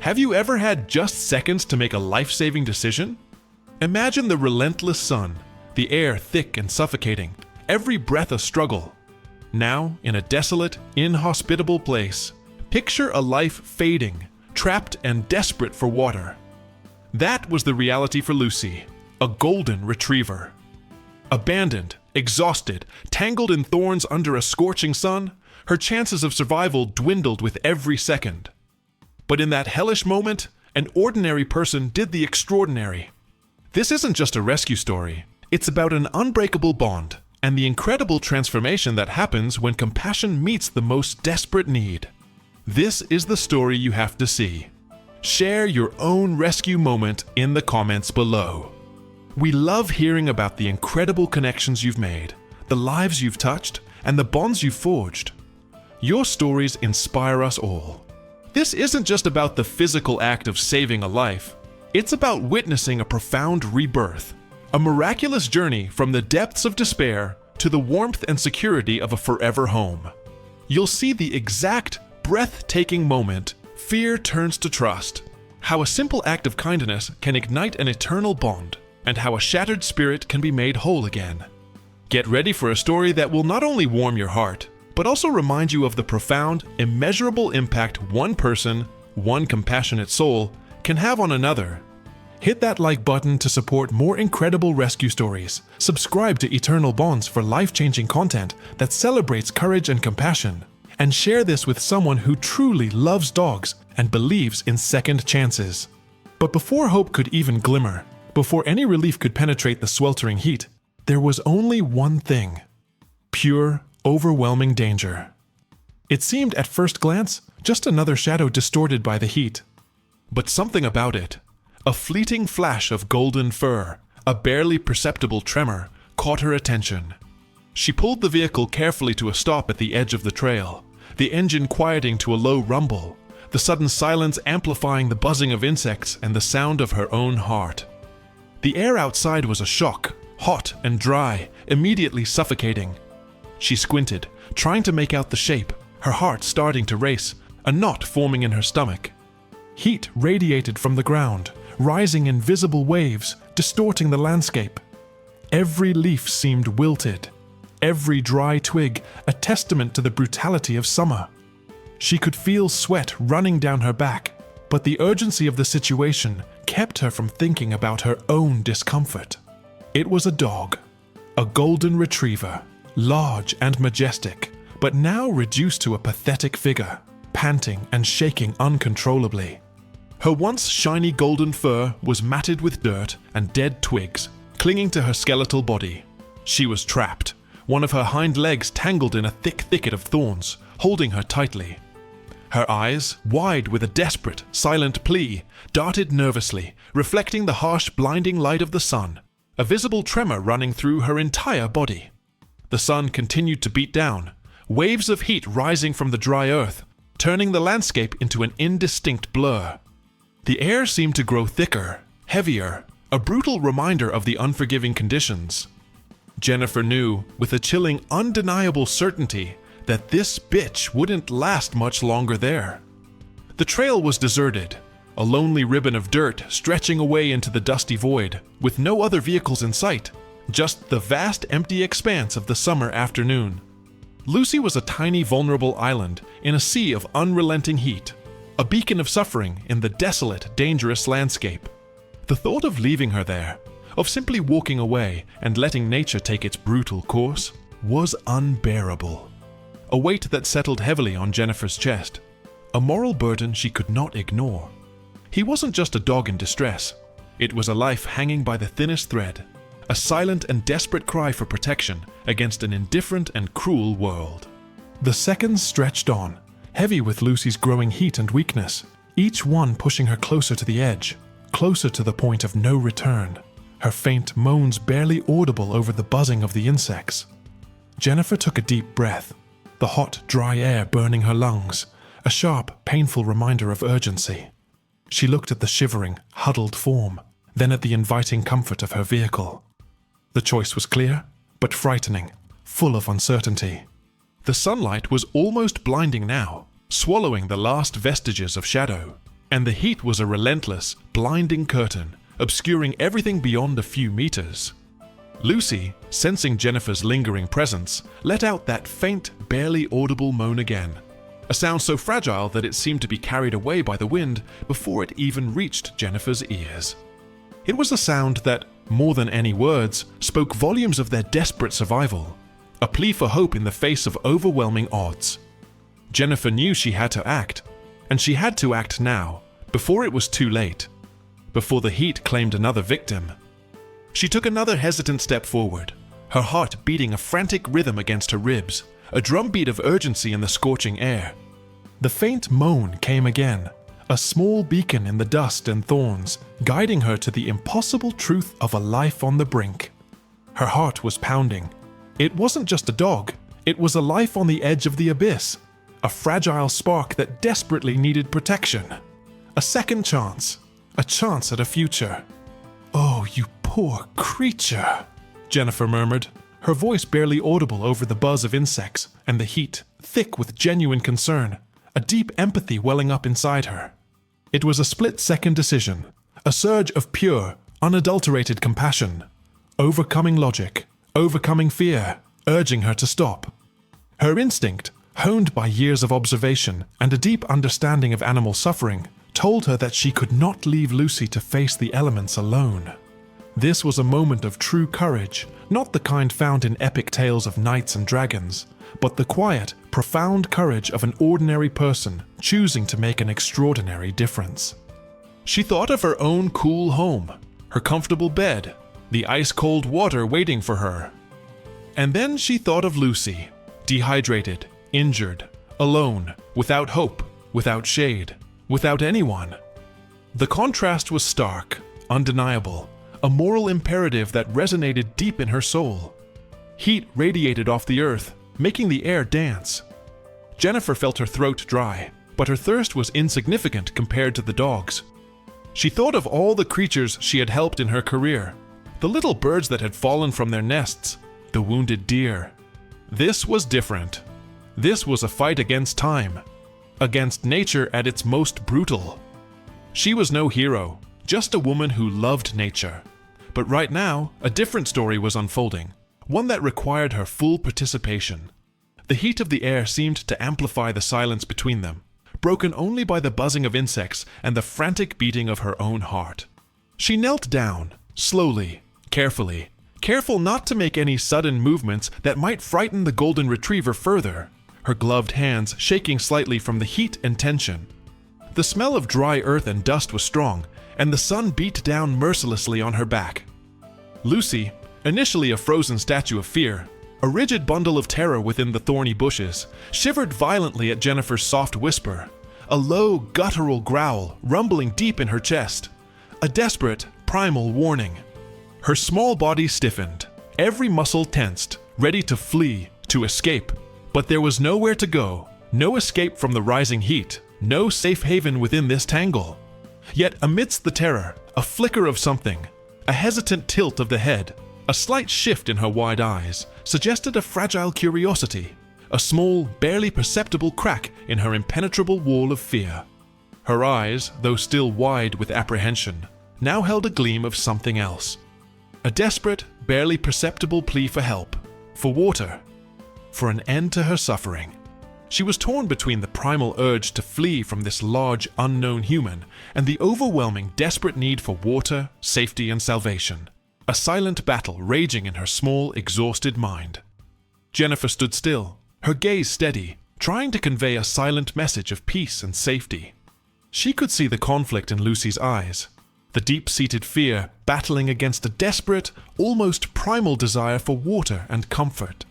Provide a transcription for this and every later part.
Have you ever had just seconds to make a life-saving decision? Imagine the relentless sun, the air thick and suffocating, every breath a struggle. Now, in a desolate, inhospitable place, picture a life fading, trapped and desperate for water. That was the reality for Lucy, a golden retriever. Abandoned, exhausted, tangled in thorns under a scorching sun, her chances of survival dwindled with every second. But in that hellish moment, an ordinary person did the extraordinary. This isn't just a rescue story. It's about an unbreakable bond and the incredible transformation that happens when compassion meets the most desperate need. This is the story you have to see. Share your own rescue moment in the comments below. We love hearing about the incredible connections you've made, the lives you've touched, and the bonds you've forged. Your stories inspire us all. This isn't just about the physical act of saving a life. It's about witnessing a profound rebirth, a miraculous journey from the depths of despair to the warmth and security of a forever home. You'll see the exact, breathtaking moment fear turns to trust, how a simple act of kindness can ignite an eternal bond, and how a shattered spirit can be made whole again. Get ready for a story that will not only warm your heart, but also remind you of the profound, immeasurable impact one person, one compassionate soul, can have on another. Hit that like button to support more incredible rescue stories. Subscribe to Eternal Bonds for life-changing content that celebrates courage and compassion. And share this with someone who truly loves dogs and believes in second chances. But before hope could even glimmer, before any relief could penetrate the sweltering heat, there was only one thing: pure, overwhelming danger. It seemed at first glance just another shadow distorted by the heat. But something about it, a fleeting flash of golden fur, a barely perceptible tremor, caught her attention. She pulled the vehicle carefully to a stop at the edge of the trail, the engine quieting to a low rumble, the sudden silence amplifying the buzzing of insects and the sound of her own heart. The air outside was a shock, hot and dry, immediately suffocating. She squinted, trying to make out the shape, her heart starting to race, a knot forming in her stomach. Heat radiated from the ground, rising in visible waves, distorting the landscape. Every leaf seemed wilted, every dry twig a testament to the brutality of summer. She could feel sweat running down her back, but the urgency of the situation kept her from thinking about her own discomfort. It was a dog, a golden retriever, large and majestic, but now reduced to a pathetic figure, panting and shaking uncontrollably. Her once shiny golden fur was matted with dirt and dead twigs, clinging to her skeletal body. She was trapped, one of her hind legs tangled in a thick thicket of thorns, holding her tightly. Her eyes, wide with a desperate, silent plea, darted nervously, reflecting the harsh, blinding light of the sun, a visible tremor running through her entire body. The sun continued to beat down, waves of heat rising from the dry earth, turning the landscape into an indistinct blur. The air seemed to grow thicker, heavier, a brutal reminder of the unforgiving conditions. Jennifer knew, with a chilling, undeniable certainty, that this bitch wouldn't last much longer there. The trail was deserted, a lonely ribbon of dirt stretching away into the dusty void, with no other vehicles in sight, just the vast empty expanse of the summer afternoon. Lucy was a tiny vulnerable island in a sea of unrelenting heat, a beacon of suffering in the desolate, dangerous landscape. The thought of leaving her there, of simply walking away and letting nature take its brutal course, was unbearable. A weight that settled heavily on Jennifer's chest, a moral burden she could not ignore. He wasn't just a dog in distress. It was a life hanging by the thinnest thread, a silent and desperate cry for protection against an indifferent and cruel world. The seconds stretched on, heavy with Lucy's growing heat and weakness, each one pushing her closer to the edge, closer to the point of no return, her faint moans barely audible over the buzzing of the insects. Jennifer took a deep breath, the hot, dry air burning her lungs, a sharp, painful reminder of urgency. She looked at the shivering, huddled form, then at the inviting comfort of her vehicle. The choice was clear, but frightening, full of uncertainty. The sunlight was almost blinding now, swallowing the last vestiges of shadow. and the heat was a relentless, blinding curtain, obscuring everything beyond a few meters. Lucy, sensing Jennifer's lingering presence, let out that faint, barely audible moan again, a sound so fragile that it seemed to be carried away by the wind before it even reached Jennifer's ears. It was a sound that, more than any words, spoke volumes of their desperate survival, a plea for hope in the face of overwhelming odds. Jennifer knew she had to act, and she had to act now, before it was too late, before the heat claimed another victim. She took another hesitant step forward, her heart beating a frantic rhythm against her ribs, a drumbeat of urgency in the scorching air. The faint moan came again, a small beacon in the dust and thorns, guiding her to the impossible truth of a life on the brink. Her heart was pounding. It wasn't just a dog, it was a life on the edge of the abyss, a fragile spark that desperately needed protection. A second chance, a chance at a future. "Oh, you poor creature," Jennifer murmured, her voice barely audible over the buzz of insects and the heat, thick with genuine concern, a deep empathy welling up inside her. It was a split-second decision, a surge of pure, unadulterated compassion, overcoming logic, overcoming fear, urging her to stop. Her instinct, honed by years of observation and a deep understanding of animal suffering, told her that she could not leave Lucy to face the elements alone. This was a moment of true courage, not the kind found in epic tales of knights and dragons, but the quiet, profound courage of an ordinary person choosing to make an extraordinary difference. She thought of her own cool home, her comfortable bed, the ice-cold water waiting for her. And then she thought of Lucy, dehydrated, injured, alone, without hope, without shade, without anyone. The contrast was stark, undeniable, a moral imperative that resonated deep in her soul. Heat radiated off the earth, making the air dance. Jennifer felt her throat dry, but her thirst was insignificant compared to the dogs. She thought of all the creatures she had helped in her career, the little birds that had fallen from their nests, the wounded deer. This was different. This was a fight against time, against nature at its most brutal. She was no hero, just a woman who loved nature. But right now, a different story was unfolding, one that required her full participation. The heat of the air seemed to amplify the silence between them, broken only by the buzzing of insects and the frantic beating of her own heart. She knelt down, slowly, carefully, careful not to make any sudden movements that might frighten the golden retriever further, her gloved hands shaking slightly from the heat and tension. The smell of dry earth and dust was strong, and the sun beat down mercilessly on her back. Lucy, initially a frozen statue of fear, a rigid bundle of terror within the thorny bushes, shivered violently at Jennifer's soft whisper, a low, guttural growl rumbling deep in her chest, a desperate, primal warning. Her small body stiffened, every muscle tensed, ready to flee, to escape. But there was nowhere to go, no escape from the rising heat, no safe haven within this tangle. Yet amidst the terror, a flicker of something, a hesitant tilt of the head, a slight shift in her wide eyes, suggested a fragile curiosity, a small, barely perceptible crack in her impenetrable wall of fear. Her eyes, though still wide with apprehension, now held a gleam of something else. A desperate, barely perceptible plea for help, for water, for an end to her suffering. She was torn between the primal urge to flee from this large, unknown human and the overwhelming, desperate need for water, safety, and salvation. A silent battle raging in her small, exhausted mind. Jennifer stood still, her gaze steady, trying to convey a silent message of peace and safety. She could see the conflict in Lucy's eyes, the deep-seated fear battling against a desperate, almost primal desire for water and comfort.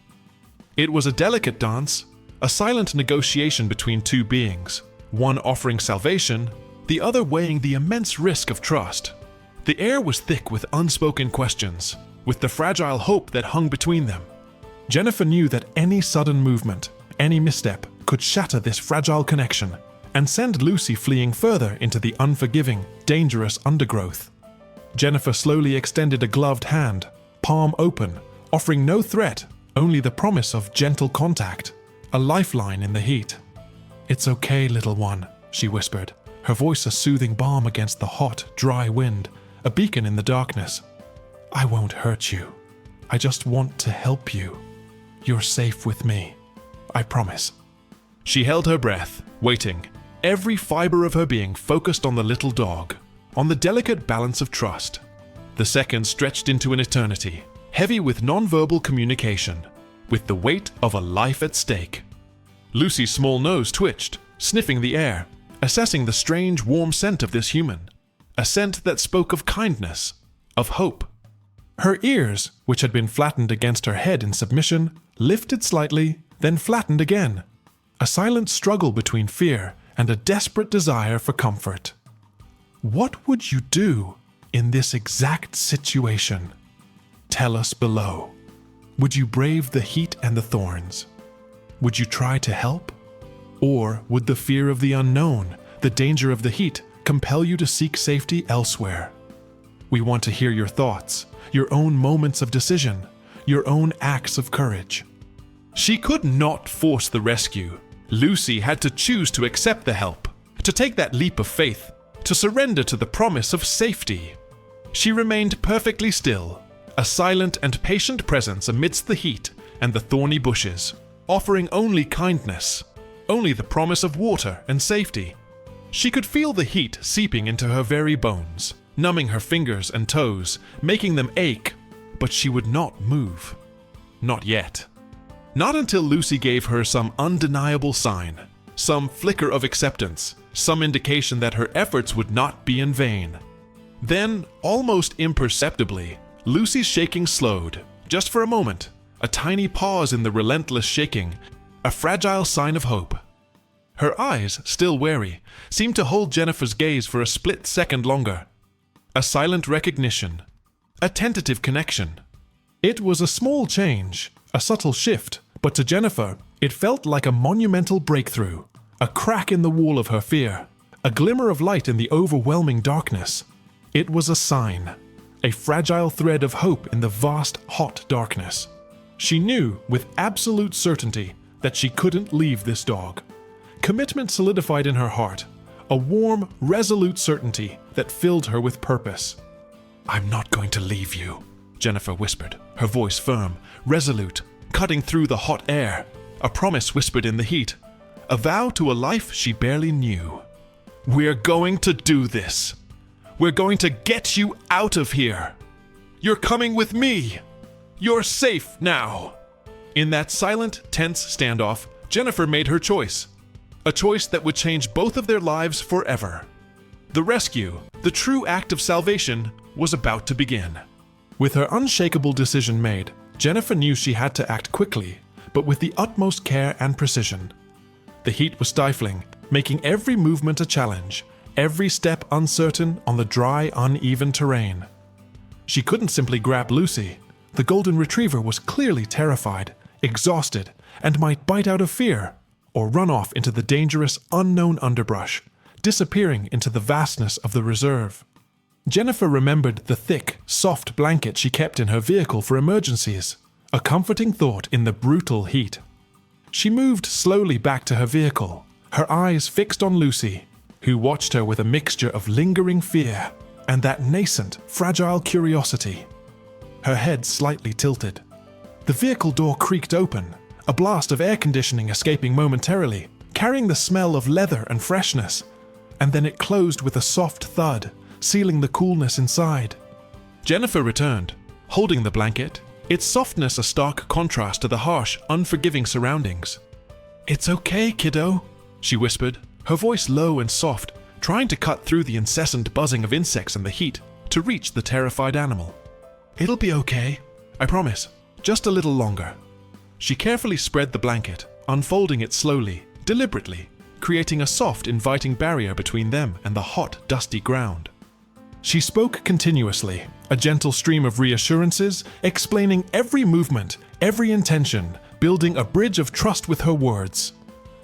It was a delicate dance, a silent negotiation between two beings, one offering salvation, the other weighing the immense risk of trust. The air was thick with unspoken questions, with the fragile hope that hung between them. Jennifer knew that any sudden movement, any misstep, could shatter this fragile connection and send Lucy fleeing further into the unforgiving, dangerous undergrowth. Jennifer slowly extended a gloved hand, palm open, offering no threat, only the promise of gentle contact, a lifeline in the heat. "It's okay, little one," she whispered, her voice a soothing balm against the hot, dry wind, a beacon in the darkness. "I won't hurt you. I just want to help you. You're safe with me. I promise." She held her breath, waiting, every fiber of her being focused on the little dog, on the delicate balance of trust. The seconds stretched into an eternity, heavy with nonverbal communication, with the weight of a life at stake. Lucy's small nose twitched, sniffing the air, assessing the strange, warm scent of this human, a scent that spoke of kindness, of hope. Her ears, which had been flattened against her head in submission, lifted slightly, then flattened again, a silent struggle between fear and a desperate desire for comfort. What would you do in this exact situation? Tell us below. Would you brave the heat and the thorns? Would you try to help? Or would the fear of the unknown, the danger of the heat, compel you to seek safety elsewhere? We want to hear your thoughts, your own moments of decision, your own acts of courage. She could not force the rescue. Lucy had to choose to accept the help, to take that leap of faith, to surrender to the promise of safety. She remained perfectly still, a silent and patient presence amidst the heat and the thorny bushes, offering only kindness, only the promise of water and safety. She could feel the heat seeping into her very bones, numbing her fingers and toes, making them ache, but she would not move. Not yet. Not until Lucy gave her some undeniable sign, some flicker of acceptance, some indication that her efforts would not be in vain. Then, almost imperceptibly, Lucy's shaking slowed, just for a moment, a tiny pause in the relentless shaking, a fragile sign of hope. Her eyes, still wary, seemed to hold Jennifer's gaze for a split second longer. A silent recognition, a tentative connection. It was a small change, a subtle shift, but to Jennifer, it felt like a monumental breakthrough, a crack in the wall of her fear, a glimmer of light in the overwhelming darkness. It was a sign, a fragile thread of hope in the vast, hot darkness. She knew with absolute certainty that she couldn't leave this dog. Commitment solidified in her heart, a warm, resolute certainty that filled her with purpose. "I'm not going to leave you," Jennifer whispered, her voice firm, resolute, cutting through the hot air, a promise whispered in the heat, a vow to a life she barely knew. "We're going to do this. We're going to get you out of here. You're coming with me. You're safe now." In that silent, tense standoff, Jennifer made her choice. A choice that would change both of their lives forever. The rescue, the true act of salvation, was about to begin. With her unshakable decision made, Jennifer knew she had to act quickly, but with the utmost care and precision. The heat was stifling, making every movement a challenge, every step uncertain on the dry, uneven terrain. She couldn't simply grab Lucy. The golden retriever was clearly terrified, exhausted, and might bite out of fear, or run off into the dangerous, unknown underbrush, disappearing into the vastness of the reserve. Jennifer remembered the thick, soft blanket she kept in her vehicle for emergencies, a comforting thought in the brutal heat. She moved slowly back to her vehicle, her eyes fixed on Lucy, who watched her with a mixture of lingering fear and that nascent, fragile curiosity. Her head slightly tilted. The vehicle door creaked open, a blast of air conditioning escaping momentarily, carrying the smell of leather and freshness, and then it closed with a soft thud, sealing the coolness inside. Jennifer returned, holding the blanket, its softness a stark contrast to the harsh, unforgiving surroundings. "It's okay, kiddo," she whispered, her voice low and soft, trying to cut through the incessant buzzing of insects and the heat to reach the terrified animal. "It'll be okay, I promise, just a little longer." She carefully spread the blanket, unfolding it slowly, deliberately, creating a soft, inviting barrier between them and the hot, dusty ground. She spoke continuously, a gentle stream of reassurances, explaining every movement, every intention, building a bridge of trust with her words.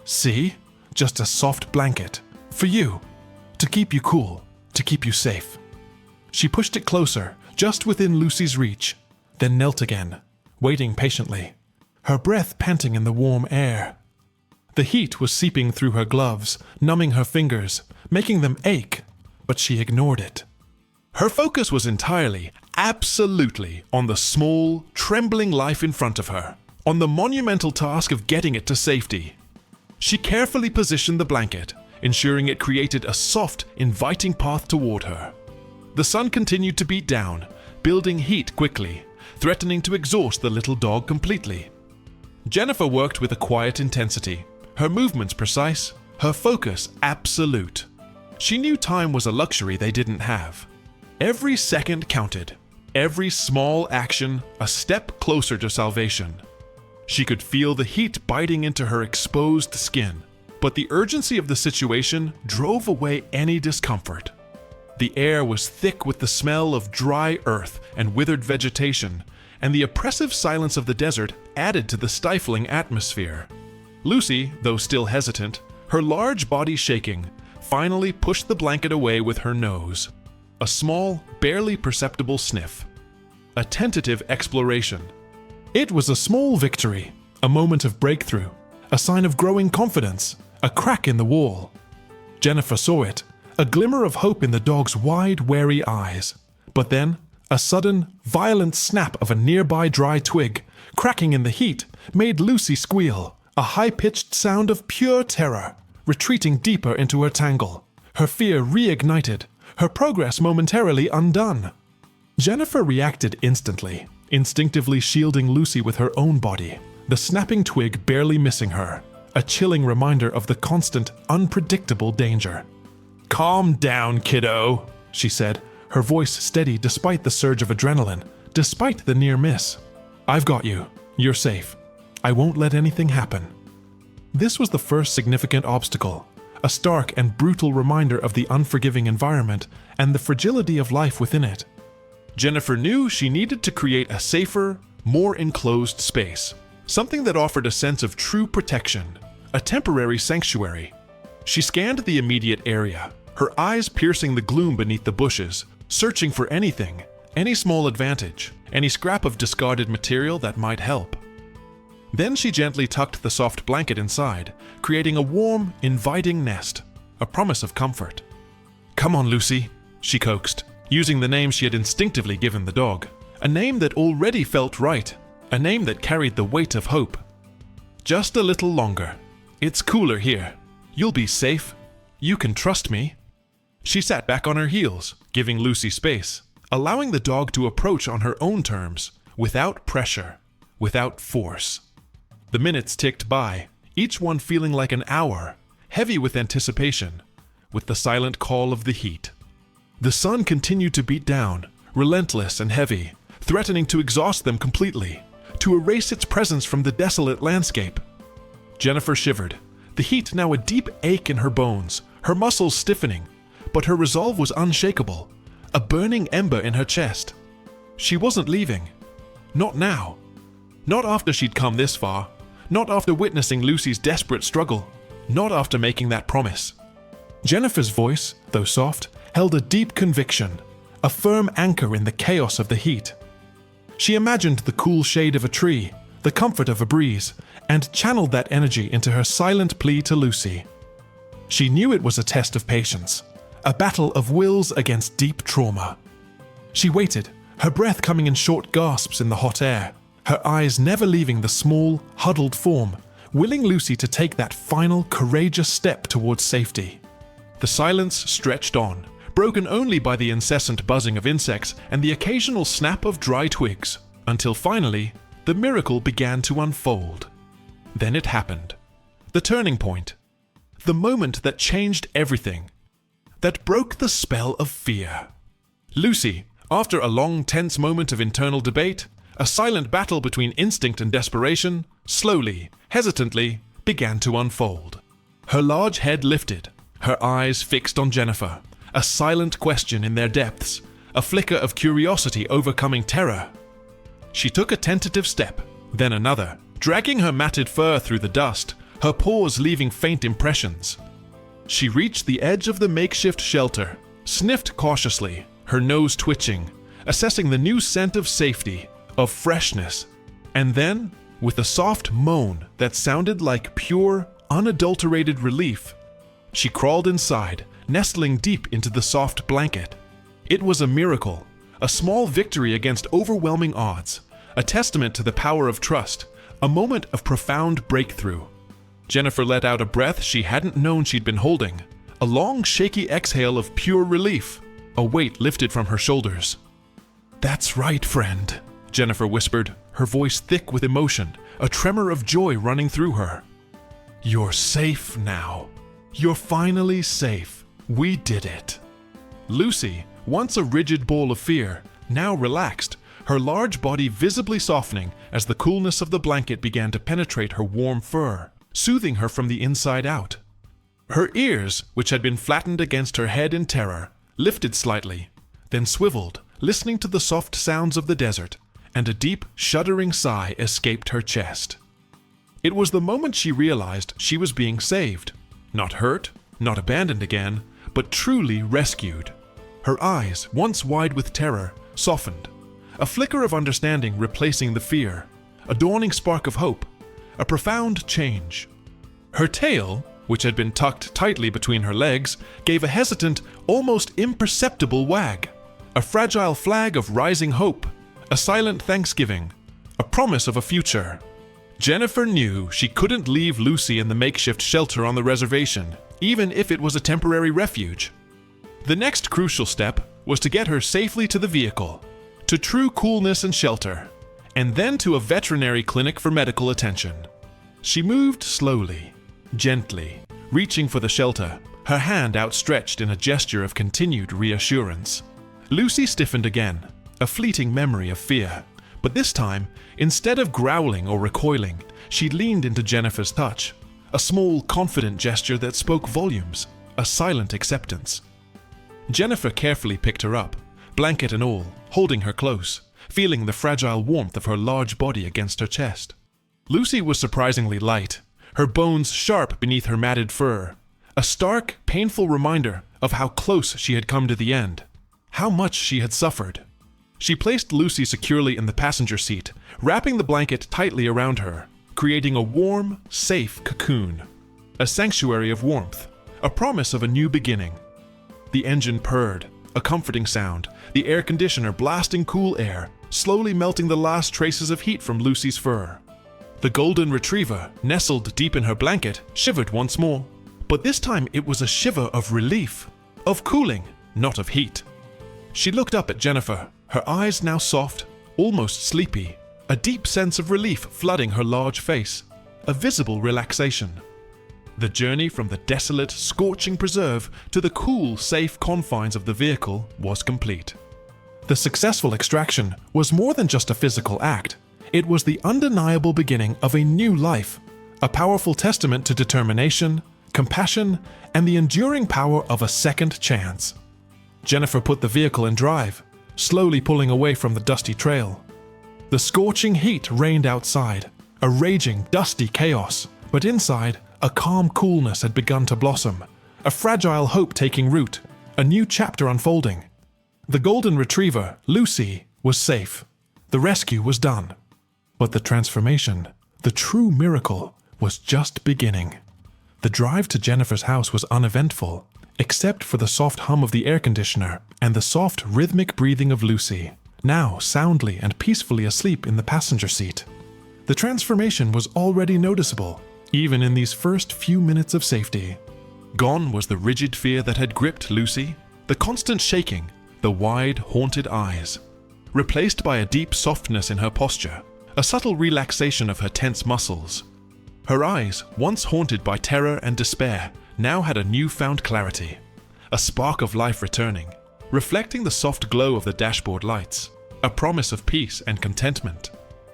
"See? Just a soft blanket. For you. To keep you cool. To keep you safe." She pushed it closer, just within Lucy's reach, then knelt again, waiting patiently, her breath panting in the warm air. The heat was seeping through her gloves, numbing her fingers, making them ache, but she ignored it. Her focus was entirely, absolutely, on the small, trembling life in front of her, on the monumental task of getting it to safety. She carefully positioned the blanket, ensuring it created a soft, inviting path toward her. The sun continued to beat down, building heat quickly, threatening to exhaust the little dog completely. Jennifer worked with a quiet intensity, her movements precise, her focus absolute. She knew time was a luxury they didn't have. Every second counted, every small action a step closer to salvation. She could feel the heat biting into her exposed skin, but the urgency of the situation drove away any discomfort. The air was thick with the smell of dry earth and withered vegetation, and the oppressive silence of the desert added to the stifling atmosphere. Lucy, though still hesitant, her large body shaking, finally pushed the blanket away with her nose. A small, barely perceptible sniff. A tentative exploration. It was a small victory, a moment of breakthrough, a sign of growing confidence, a crack in the wall. Jennifer saw it, a glimmer of hope in the dog's wide, wary eyes. But then, a sudden, violent snap of a nearby dry twig, cracking in the heat, made Lucy squeal, a high-pitched sound of pure terror, retreating deeper into her tangle, her fear reignited, her progress momentarily undone. Jennifer reacted instantly, instinctively shielding Lucy with her own body, the snapping twig barely missing her, a chilling reminder of the constant, unpredictable danger. "Calm down, kiddo," she said, her voice steady despite the surge of adrenaline, despite the near miss. "I've got you. You're safe. I won't let anything happen." This was the first significant obstacle, a stark and brutal reminder of the unforgiving environment and the fragility of life within it. Jennifer knew she needed to create a safer, more enclosed space, something that offered a sense of true protection, a temporary sanctuary. She scanned the immediate area, her eyes piercing the gloom beneath the bushes, searching for anything, any small advantage, any scrap of discarded material that might help. Then she gently tucked the soft blanket inside, creating a warm, inviting nest, a promise of comfort. "Come on, Lucy," she coaxed, using the name she had instinctively given the dog, a name that already felt right, a name that carried the weight of hope. "Just a little longer. It's cooler here. You'll be safe. You can trust me." She sat back on her heels, giving Lucy space, allowing the dog to approach on her own terms, without pressure, without force. The minutes ticked by, each one feeling like an hour, heavy with anticipation, with the silent call of the heat. The sun continued to beat down, relentless and heavy, threatening to exhaust them completely, to erase its presence from the desolate landscape. Jennifer shivered, the heat now a deep ache in her bones, her muscles stiffening, but her resolve was unshakable, a burning ember in her chest. She wasn't leaving. Not now. Not after she'd come this far. Not after witnessing Lucy's desperate struggle. Not after making that promise. Jennifer's voice, though soft, held a deep conviction, a firm anchor in the chaos of the heat. She imagined the cool shade of a tree, the comfort of a breeze, and channeled that energy into her silent plea to Lucy. She knew it was a test of patience, a battle of wills against deep trauma. She waited, her breath coming in short gasps in the hot air, her eyes never leaving the small, huddled form, willing Lucy to take that final, courageous step towards safety. The silence stretched on, broken only by the incessant buzzing of insects and the occasional snap of dry twigs, until finally, the miracle began to unfold. Then it happened. The turning point. The moment that changed everything. That broke the spell of fear. Lucy, after a long, tense moment of internal debate, a silent battle between instinct and desperation, slowly, hesitantly, began to unfold. Her large head lifted, her eyes fixed on Jennifer, a silent question in their depths, a flicker of curiosity overcoming terror. She took a tentative step, then another, dragging her matted fur through the dust, her paws leaving faint impressions. She reached the edge of the makeshift shelter, sniffed cautiously, her nose twitching, assessing the new scent of safety, of freshness, and then, with a soft moan that sounded like pure, unadulterated relief, she crawled inside, nestling deep into the soft blanket. It was a miracle, a small victory against overwhelming odds, a testament to the power of trust, a moment of profound breakthrough. Jennifer let out a breath she hadn't known she'd been holding, a long, shaky exhale of pure relief, a weight lifted from her shoulders. "That's right, friend," Jennifer whispered, her voice thick with emotion, a tremor of joy running through her. "You're safe now. You're finally safe. We did it." Lucy, once a rigid ball of fear, now relaxed, her large body visibly softening as the coolness of the blanket began to penetrate her warm fur, soothing her from the inside out. Her ears, which had been flattened against her head in terror, lifted slightly, then swiveled, listening to the soft sounds of the desert, and a deep, shuddering sigh escaped her chest. It was the moment she realized she was being saved. Not hurt, not abandoned again, but truly rescued. Her eyes, once wide with terror, softened, a flicker of understanding replacing the fear, a dawning spark of hope, a profound change. Her tail, which had been tucked tightly between her legs, gave a hesitant, almost imperceptible wag, a fragile flag of rising hope, a silent thanksgiving, a promise of a future. Jennifer knew she couldn't leave Lucy in the makeshift shelter on the reservation, even if it was a temporary refuge. The next crucial step was to get her safely to the vehicle, to true coolness and shelter, and then to a veterinary clinic for medical attention. She moved slowly, gently, reaching for the shelter, her hand outstretched in a gesture of continued reassurance. Lucy stiffened again, a fleeting memory of fear, but this time, instead of growling or recoiling, she leaned into Jennifer's touch, a small, confident gesture that spoke volumes, a silent acceptance. Jennifer carefully picked her up, blanket and all, holding her close, feeling the fragile warmth of her large body against her chest. Lucy was surprisingly light, her bones sharp beneath her matted fur, a stark, painful reminder of how close she had come to the end, how much she had suffered. She placed Lucy securely in the passenger seat, wrapping the blanket tightly around her, creating a warm, safe cocoon, a sanctuary of warmth, a promise of a new beginning. The engine purred, a comforting sound, the air conditioner blasting cool air, slowly melting the last traces of heat from Lucy's fur. The golden retriever, nestled deep in her blanket, shivered once more, but this time it was a shiver of relief, of cooling, not of heat. She looked up at Jennifer, her eyes now soft, almost sleepy, a deep sense of relief flooding her large face, a visible relaxation. The journey from the desolate, scorching preserve to the cool, safe confines of the vehicle was complete. The successful extraction was more than just a physical act. It was the undeniable beginning of a new life, a powerful testament to determination, compassion, and the enduring power of a second chance. Jennifer put the vehicle in drive, slowly pulling away from the dusty trail. The scorching heat reigned outside, a raging, dusty chaos, but inside, a calm coolness had begun to blossom, a fragile hope taking root, a new chapter unfolding. The golden retriever, Lucy, was safe. The rescue was done. But the transformation, the true miracle, was just beginning. The drive to Jennifer's house was uneventful, except for the soft hum of the air conditioner and the soft, rhythmic breathing of Lucy, now soundly and peacefully asleep in the passenger seat. The transformation was already noticeable, even in these first few minutes of safety. Gone was the rigid fear that had gripped Lucy, the constant shaking, the wide, haunted eyes. Replaced by a deep softness in her posture, a subtle relaxation of her tense muscles. Her eyes, once haunted by terror and despair, now had a newfound clarity, a spark of life returning, reflecting the soft glow of the dashboard lights, a promise of peace and contentment.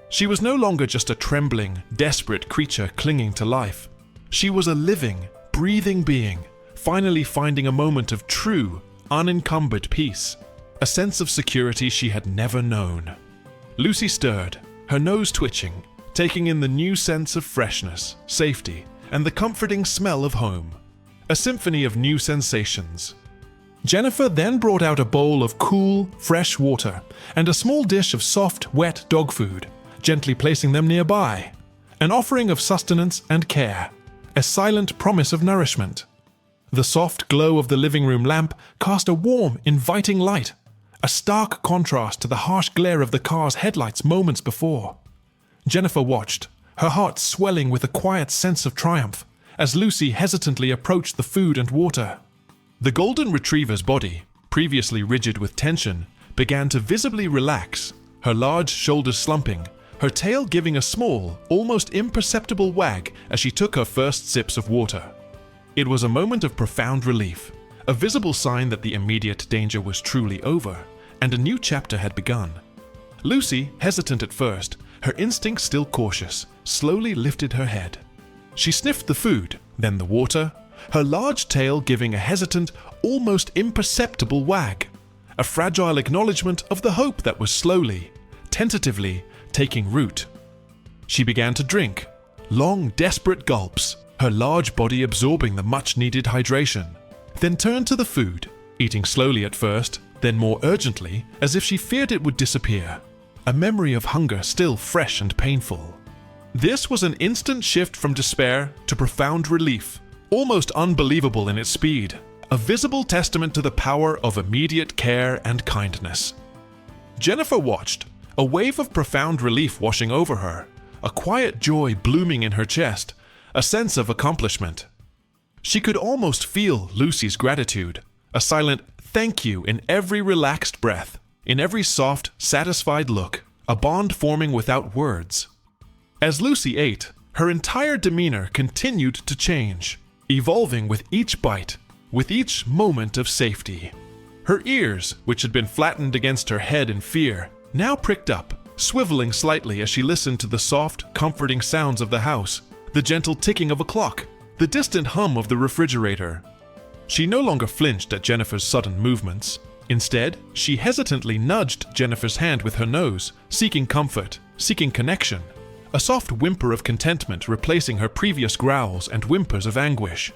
She was no longer just a trembling, desperate creature clinging to life. She was a living, breathing being, finally finding a moment of true, unencumbered peace, a sense of security she had never known. Lucy stirred, her nose twitching, taking in the new sense of freshness, safety, and the comforting smell of home. A symphony of new sensations. Jennifer then brought out a bowl of cool, fresh water and a small dish of soft, wet dog food, gently placing them nearby. An offering of sustenance and care, a silent promise of nourishment. The soft glow of the living room lamp cast a warm, inviting light, a stark contrast to the harsh glare of the car's headlights moments before. Jennifer watched, her heart swelling with a quiet sense of triumph, as Lucy hesitantly approached the food and water. The golden retriever's body, previously rigid with tension, began to visibly relax, her large shoulders slumping, her tail giving a small, almost imperceptible wag as she took her first sips of water. It was a moment of profound relief, a visible sign that the immediate danger was truly over, and a new chapter had begun. Lucy, hesitant at first, her instincts still cautious, slowly lifted her head. She sniffed the food, then the water, her large tail giving a hesitant, almost imperceptible wag, a fragile acknowledgement of the hope that was slowly, tentatively, taking root. She began to drink, long, desperate gulps, her large body absorbing the much-needed hydration, then turned to the food, eating slowly at first, then more urgently, as if she feared it would disappear, a memory of hunger still fresh and painful. This was an instant shift from despair to profound relief, almost unbelievable in its speed, a visible testament to the power of immediate care and kindness. Jennifer watched, a wave of profound relief washing over her, a quiet joy blooming in her chest, a sense of accomplishment. She could almost feel Lucy's gratitude, a silent thank you in every relaxed breath, in every soft, satisfied look, a bond forming without words. As Lucy ate, her entire demeanor continued to change, evolving with each bite, with each moment of safety. Her ears, which had been flattened against her head in fear, now pricked up, swiveling slightly as she listened to the soft, comforting sounds of the house, the gentle ticking of a clock, the distant hum of the refrigerator. She no longer flinched at Jennifer's sudden movements. Instead, she hesitantly nudged Jennifer's hand with her nose, seeking comfort, seeking connection, a soft whimper of contentment replacing her previous growls and whimpers of anguish.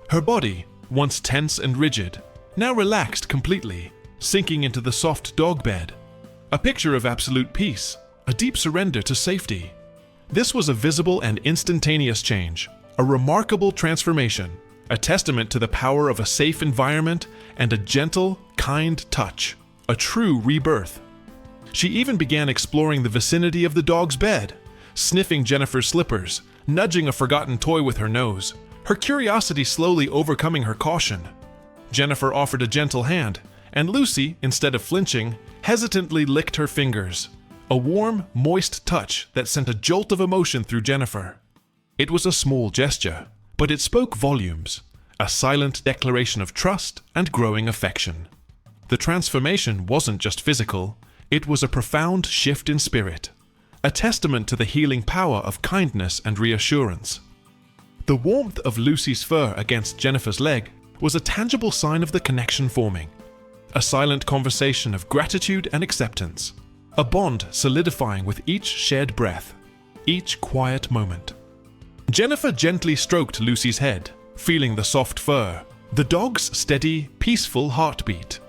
Her body, once tense and rigid, now relaxed completely, sinking into the soft dog bed. A picture of absolute peace, a deep surrender to safety. This was a visible and instantaneous change, a remarkable transformation, a testament to the power of a safe environment and a gentle, kind touch, a true rebirth. She even began exploring the vicinity of the dog's bed, sniffing Jennifer's slippers, nudging a forgotten toy with her nose, her curiosity slowly overcoming her caution. Jennifer offered a gentle hand, and Lucy, instead of flinching, hesitantly licked her fingers, a warm, moist touch that sent a jolt of emotion through Jennifer. It was a small gesture, but it spoke volumes, a silent declaration of trust and growing affection. The transformation wasn't just physical, it was a profound shift in spirit, a testament to the healing power of kindness and reassurance. The warmth of Lucy's fur against Jennifer's leg was a tangible sign of the connection forming, a silent conversation of gratitude and acceptance, a bond solidifying with each shared breath, each quiet moment. Jennifer gently stroked Lucy's head, feeling the soft fur, the dog's steady, peaceful heartbeat.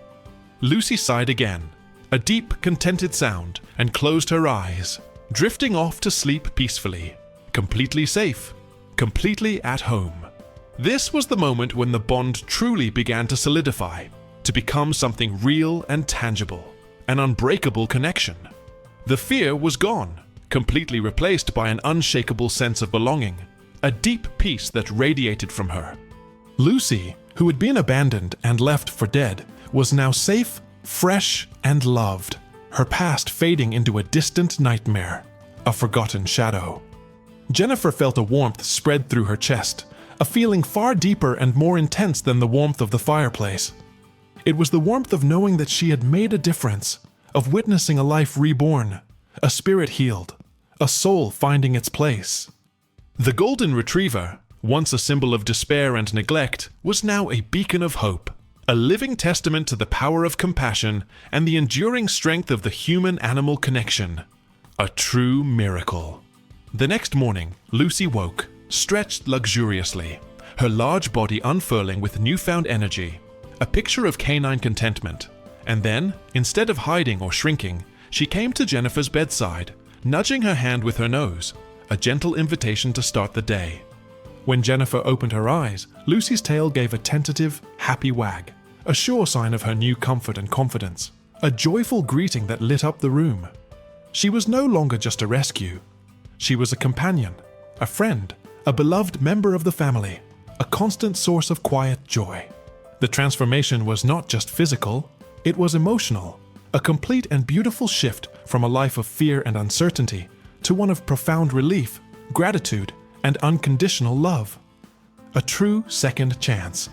Lucy sighed again, a deep, contented sound, and closed her eyes, drifting off to sleep peacefully, completely safe, completely at home. This was the moment when the bond truly began to solidify, to become something real and tangible, an unbreakable connection. The fear was gone, completely replaced by an unshakable sense of belonging, a deep peace that radiated from her. Lucy, who had been abandoned and left for dead, was now safe, fresh, and loved, her past fading into a distant nightmare, a forgotten shadow. Jennifer felt a warmth spread through her chest, a feeling far deeper and more intense than the warmth of the fireplace. It was the warmth of knowing that she had made a difference, of witnessing a life reborn, a spirit healed, a soul finding its place. The golden retriever, once a symbol of despair and neglect, was now a beacon of hope, a living testament to the power of compassion and the enduring strength of the human-animal connection. A true miracle. The next morning, Lucy woke, stretched luxuriously, her large body unfurling with newfound energy, a picture of canine contentment. And then, instead of hiding or shrinking, she came to Jennifer's bedside, nudging her hand with her nose, a gentle invitation to start the day. When Jennifer opened her eyes, Lucy's tail gave a tentative, happy wag, a sure sign of her new comfort and confidence, a joyful greeting that lit up the room. She was no longer just a rescue. She was a companion, a friend, a beloved member of the family, a constant source of quiet joy. The transformation was not just physical, it was emotional, a complete and beautiful shift from a life of fear and uncertainty to one of profound relief, gratitude, and unconditional love. A true second chance.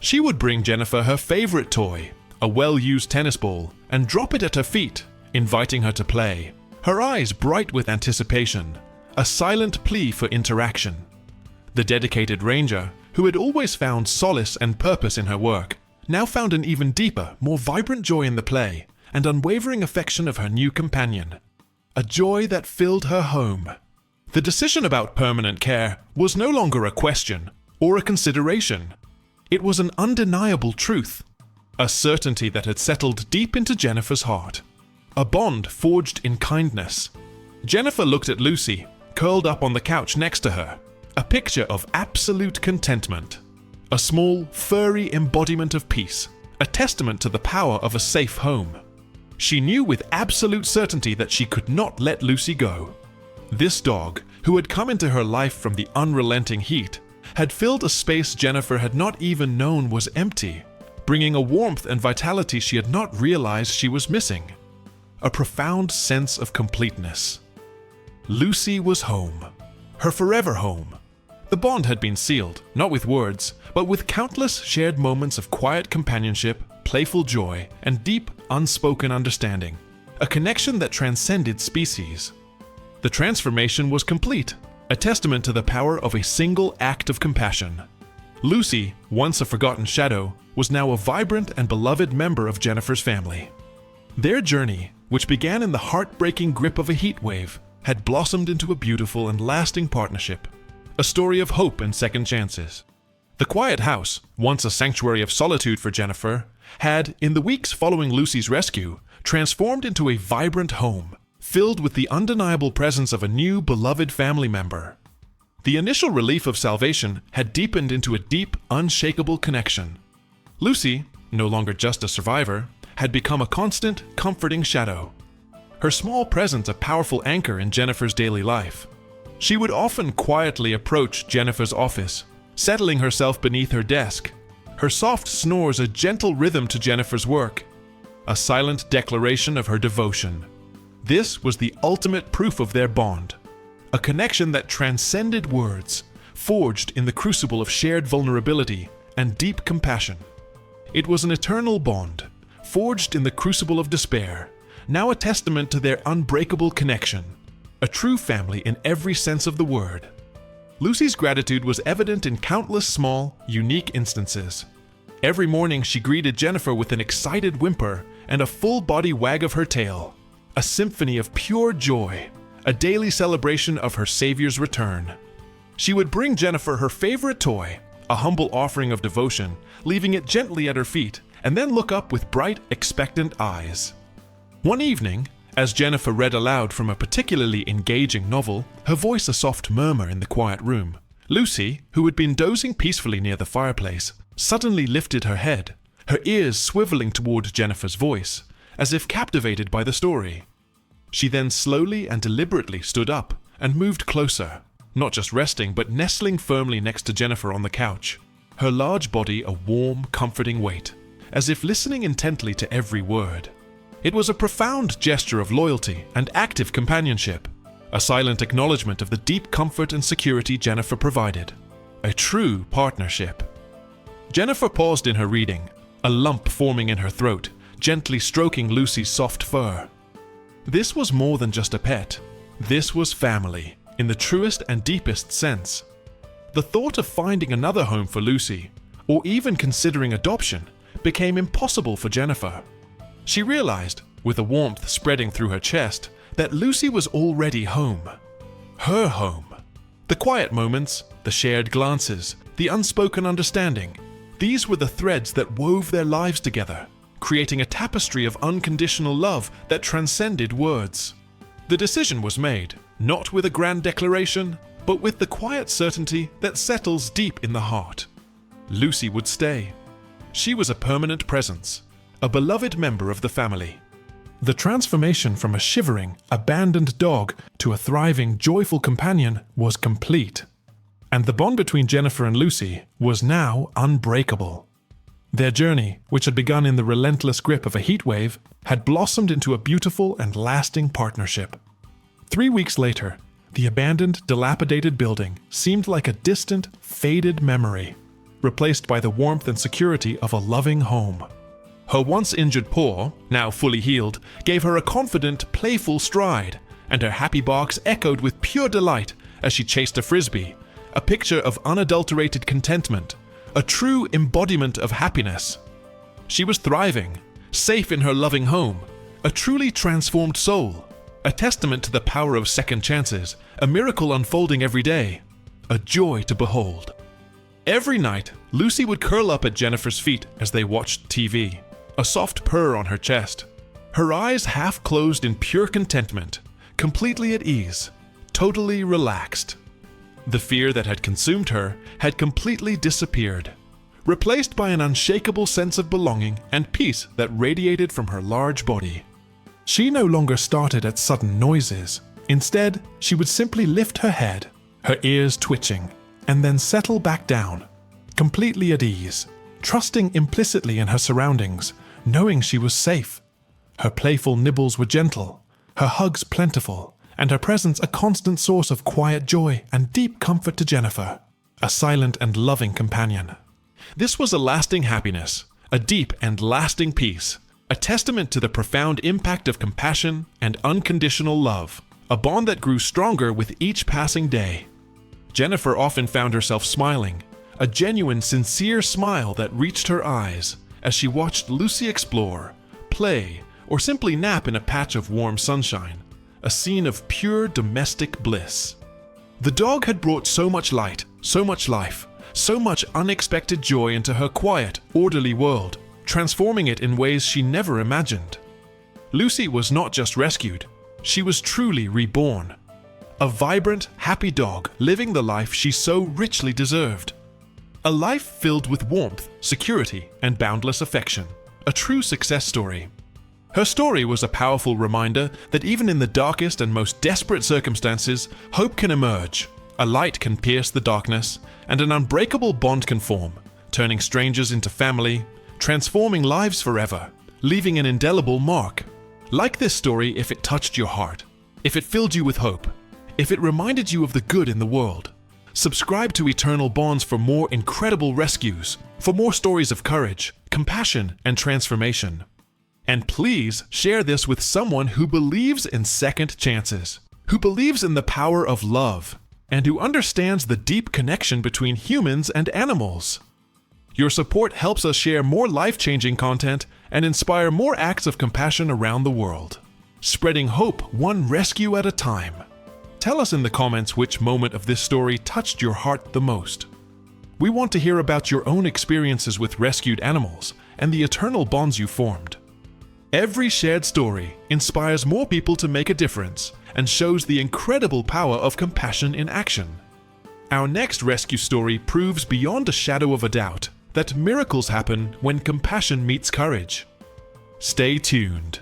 She would bring Jennifer her favorite toy, a well-used tennis ball, and drop it at her feet, inviting her to play, her eyes bright with anticipation, a silent plea for interaction. The dedicated ranger, who had always found solace and purpose in her work, now found an even deeper, more vibrant joy in the play and unwavering affection of her new companion. A joy that filled her home. The decision about permanent care was no longer a question or a consideration. It was an undeniable truth, a certainty that had settled deep into Jennifer's heart. A bond forged in kindness. Jennifer looked at Lucy, curled up on the couch next to her, a picture of absolute contentment. A small, furry embodiment of peace, a testament to the power of a safe home. She knew with absolute certainty that she could not let Lucy go. This dog, who had come into her life from the unrelenting heat, had filled a space Jennifer had not even known was empty, bringing a warmth and vitality she had not realized she was missing. A profound sense of completeness. Lucy was home. Her forever home. The bond had been sealed, not with words, but with countless shared moments of quiet companionship, playful joy, and deep, unspoken understanding. A connection that transcended species. The transformation was complete, a testament to the power of a single act of compassion. Lucy, once a forgotten shadow, was now a vibrant and beloved member of Jennifer's family. Their journey, which began in the heartbreaking grip of a heat wave, had blossomed into a beautiful and lasting partnership. A story of hope and second chances. The quiet house, once a sanctuary of solitude for Jennifer, had, in the weeks following Lucy's rescue, transformed into a vibrant home, filled with the undeniable presence of a new, beloved family member. The initial relief of salvation had deepened into a deep, unshakable connection. Lucy, no longer just a survivor, had become a constant, comforting shadow. Her small presence a powerful anchor in Jennifer's daily life. She would often quietly approach Jennifer's office, settling herself beneath her desk, her soft snores a gentle rhythm to Jennifer's work, a silent declaration of her devotion. This was the ultimate proof of their bond, a connection that transcended words, forged in the crucible of shared vulnerability and deep compassion. It was an eternal bond, forged in the crucible of despair, now a testament to their unbreakable connection. A true family in every sense of the word. Lucy's gratitude was evident in countless small, unique instances. Every morning she greeted Jennifer with an excited whimper and a full-body wag of her tail. A symphony of pure joy, a daily celebration of her Savior's return. She would bring Jennifer her favorite toy, a humble offering of devotion, leaving it gently at her feet, and then look up with bright, expectant eyes. One evening, as Jennifer read aloud from a particularly engaging novel, her voice a soft murmur in the quiet room, Lucy, who had been dozing peacefully near the fireplace, suddenly lifted her head, her ears swiveling toward Jennifer's voice, as if captivated by the story. She then slowly and deliberately stood up and moved closer, not just resting but nestling firmly next to Jennifer on the couch, her large body a warm, comforting weight, as if listening intently to every word. It was a profound gesture of loyalty and active companionship, a silent acknowledgement of the deep comfort and security Jennifer provided. A true partnership. Jennifer paused in her reading, a lump forming in her throat, gently stroking Lucy's soft fur. This was more than just a pet. This was family, in the truest and deepest sense. The thought of finding another home for Lucy, or even considering adoption, became impossible for Jennifer. She realized, with a warmth spreading through her chest, that Lucy was already home. Her home. The quiet moments, the shared glances, the unspoken understanding, these were the threads that wove their lives together, creating a tapestry of unconditional love that transcended words. The decision was made, not with a grand declaration, but with the quiet certainty that settles deep in the heart. Lucy would stay. She was a permanent presence, a beloved member of the family. The transformation from a shivering, abandoned dog to a thriving, joyful companion was complete. And the bond between Jennifer and Lucy was now unbreakable. Their journey, which had begun in the relentless grip of a heat wave, had blossomed into a beautiful and lasting partnership. 3 weeks later, the abandoned, dilapidated building seemed like a distant, faded memory, replaced by the warmth and security of a loving home. Her once injured paw, now fully healed, gave her a confident, playful stride, and her happy barks echoed with pure delight as she chased a frisbee, a picture of unadulterated contentment, a true embodiment of happiness. She was thriving, safe in her loving home, a truly transformed soul, a testament to the power of second chances, a miracle unfolding every day, a joy to behold. Every night, Lucy would curl up at Jennifer's feet as they watched TV, a soft purr on her chest, her eyes half closed in pure contentment, completely at ease, totally relaxed. The fear that had consumed her had completely disappeared, replaced by an unshakable sense of belonging and peace that radiated from her large body. She no longer started at sudden noises. Instead, she would simply lift her head, her ears twitching, and then settle back down, completely at ease, trusting implicitly in her surroundings, knowing she was safe. Her playful nibbles were gentle, her hugs plentiful, and her presence a constant source of quiet joy and deep comfort to Jennifer, a silent and loving companion. This was a lasting happiness, a deep and lasting peace, a testament to the profound impact of compassion and unconditional love, a bond that grew stronger with each passing day. Jennifer often found herself smiling, a genuine, sincere smile that reached her eyes as she watched Lucy explore, play, or simply nap in a patch of warm sunshine, a scene of pure domestic bliss. The dog had brought so much light, so much life, so much unexpected joy into her quiet, orderly world, transforming it in ways she never imagined. Lucy was not just rescued, she was truly reborn. A vibrant, happy dog living the life she so richly deserved. A life filled with warmth, security, and boundless affection. A true success story. Her story was a powerful reminder that even in the darkest and most desperate circumstances, hope can emerge, a light can pierce the darkness, and an unbreakable bond can form, turning strangers into family, transforming lives forever, leaving an indelible mark. Like this story if it touched your heart, if it filled you with hope, if it reminded you of the good in the world. Subscribe to Eternal Bonds for more incredible rescues, for more stories of courage, compassion, and transformation. And please share this with someone who believes in second chances, who believes in the power of love, and who understands the deep connection between humans and animals. Your support helps us share more life-changing content and inspire more acts of compassion around the world, spreading hope one rescue at a time. Tell us in the comments which moment of this story touched your heart the most. We want to hear about your own experiences with rescued animals and the eternal bonds you formed. Every shared story inspires more people to make a difference and shows the incredible power of compassion in action. Our next rescue story proves beyond a shadow of a doubt that miracles happen when compassion meets courage. Stay tuned.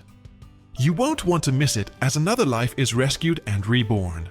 You won't want to miss it as another life is rescued and reborn.